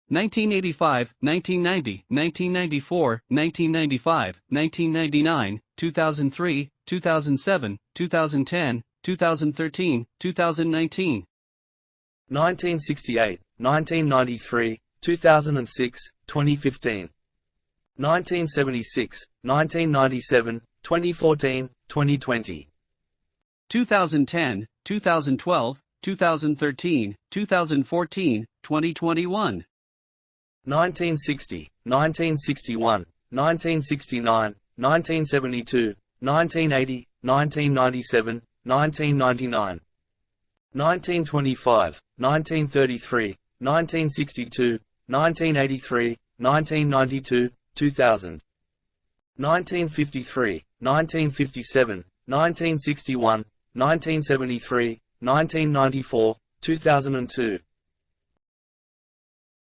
1985, 1990, 1994, 1995, 1999, 2003, 2007, 2010, 2013, 2019. 1968, 1993, 2006, 2015. 1976, 1997, 2014, 2020. 2010, 2012, 2013, 2014, 2021. 1960, 1961, 1969, 1972, 1980, 1997, 1999. 1925, 1933, 1962, 1983, 1992, 2000. 1953, 1957, 1961, 1973, 1994, 2002.